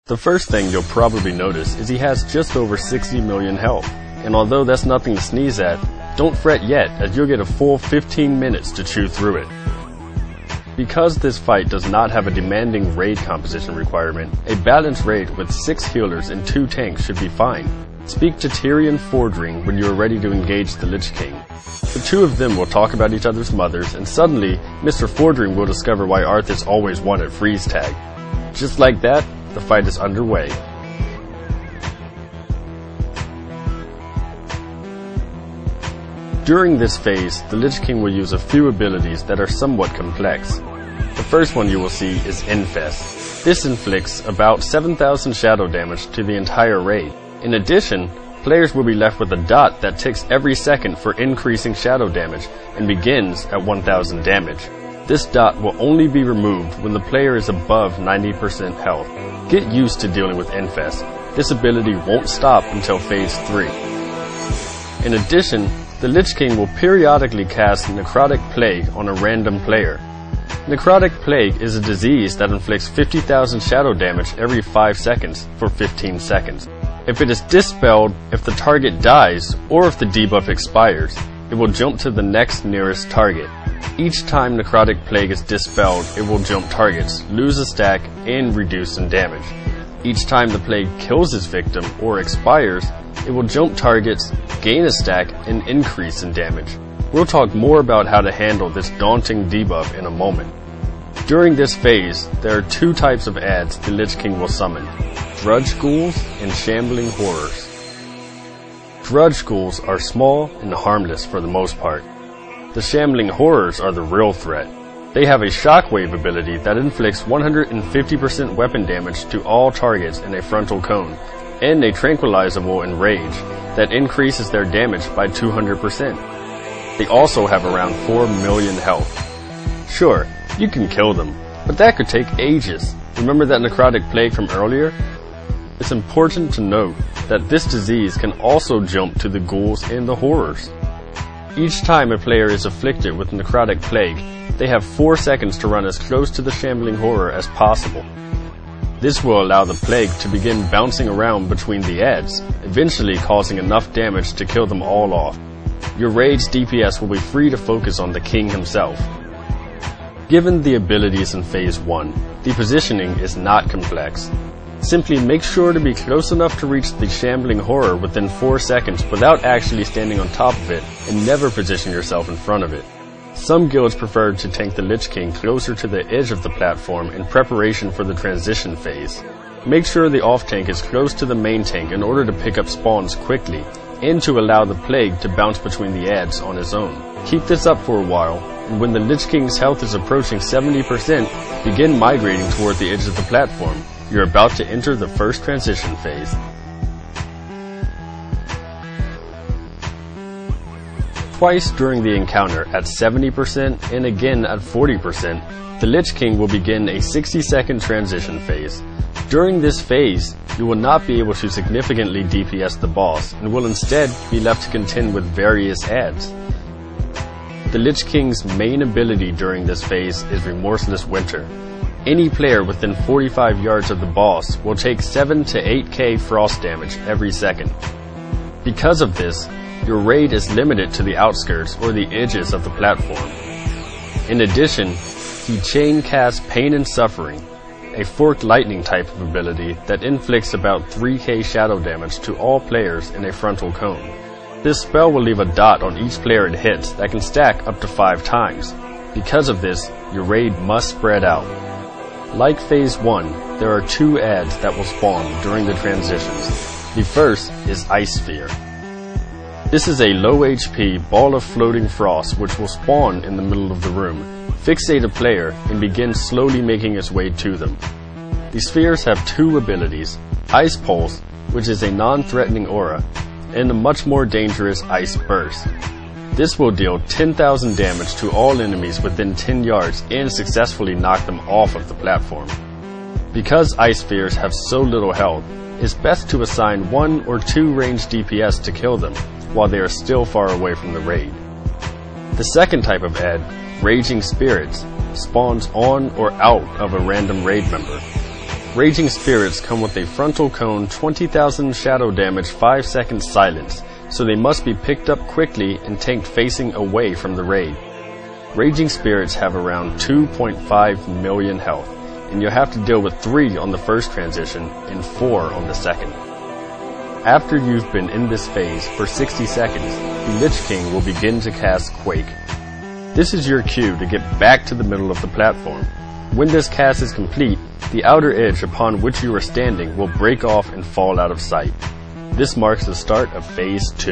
The first thing you'll probably notice is he has just over 60 million health, and although that's nothing to sneeze at, don't fret yet, as you'll get a full 15 minutes to chew through it. Because this fight does not have a demanding raid composition requirement, a balanced raid with 6 healers and 2 tanks should be fine. Speak to Tyrion Fordring when you are ready to engage the Lich King. The two of them will talk about each other's mothers, and suddenly, Mr. Fordring will discover why Arthas always wanted freeze tag. Just like that, the fight is underway. During this phase, the Lich King will use a few abilities that are somewhat complex. The first one you will see is Infest. This inflicts about 7,000 shadow damage to the entire raid. In addition, players will be left with a dot that ticks every second for increasing shadow damage and begins at 1,000 damage. This dot will only be removed when the player is above 90% health. Get used to dealing with Infest. This ability won't stop until phase 3. In addition, the Lich King will periodically cast Necrotic Plague on a random player. Necrotic Plague is a disease that inflicts 50,000 shadow damage every 5 seconds for 15 seconds. If it is dispelled, if the target dies, or if the debuff expires, it will jump to the next nearest target. Each time Necrotic Plague is dispelled, it will jump targets, lose a stack, and reduce in damage. Each time the plague kills its victim or expires, it will jump targets, gain a stack, and increase in damage. We'll talk more about how to handle this daunting debuff in a moment. During this phase, there are 2 types of adds the Lich King will summon: Drudge Ghouls and Shambling Horrors. Drudge Ghouls are small and harmless for the most part. The Shambling Horrors are the real threat. They have a Shockwave ability that inflicts 150% weapon damage to all targets in a frontal cone, and a Tranquilizable Enrage that increases their damage by 200%. They also have around 4 million health. Sure, you can kill them, but that could take ages. Remember that Necrotic Plague from earlier? It's important to note that this disease can also jump to the Ghouls and the Horrors. Each time a player is afflicted with Necrotic Plague, they have 4 seconds to run as close to the Shambling Horror as possible. This will allow the plague to begin bouncing around between the adds, eventually causing enough damage to kill them all off. Your raid's DPS will be free to focus on the king himself. Given the abilities in phase 1, the positioning is not complex. Simply make sure to be close enough to reach the Shambling Horror within 4 seconds without actually standing on top of it, and never position yourself in front of it. Some guilds prefer to tank the Lich King closer to the edge of the platform in preparation for the transition phase. Make sure the off-tank is close to the main tank in order to pick up spawns quickly, and to allow the plague to bounce between the adds on his own. Keep this up for a while, and when the Lich King's health is approaching 70%, begin migrating toward the edge of the platform. You're about to enter the first transition phase. Twice during the encounter at 70% and again at 40%, the Lich King will begin a 60-second transition phase. During this phase, you will not be able to significantly DPS the boss and will instead be left to contend with various adds. The Lich King's main ability during this phase is Remorseless Winter. Any player within 45 yards of the boss will take 7 to 8k frost damage every second. Because of this, your raid is limited to the outskirts or the edges of the platform. In addition, he chain casts Pain and Suffering, a forked lightning type of ability that inflicts about 3k shadow damage to all players in a frontal cone. This spell will leave a dot on each player it hits that can stack up to 5 times. Because of this, your raid must spread out. Like phase 1, there are 2 adds that will spawn during the transitions. The first is Ice Sphere. This is a low HP ball of floating frost which will spawn in the middle of the room, fixate a player, and begin slowly making its way to them. The spheres have 2 abilities: Ice Pulse, which is a non-threatening aura, and a much more dangerous Ice Burst. This will deal 10,000 damage to all enemies within 10 yards and successfully knock them off of the platform. Because Ice Spheres have so little health, it's best to assign 1 or 2 ranged DPS to kill them, while they are still far away from the raid. The second type of add, Raging Spirits, spawns on or out of a random raid member. Raging Spirits come with a frontal cone 20,000 shadow damage 5 seconds silence, so they must be picked up quickly and tanked facing away from the raid. Raging Spirits have around 2.5 million health, and you'll have to deal with 3 on the first transition and 4 on the second. After you've been in this phase for 60 seconds, the Lich King will begin to cast Quake. This is your cue to get back to the middle of the platform. When this cast is complete, the outer edge upon which you are standing will break off and fall out of sight. This marks the start of Phase 2.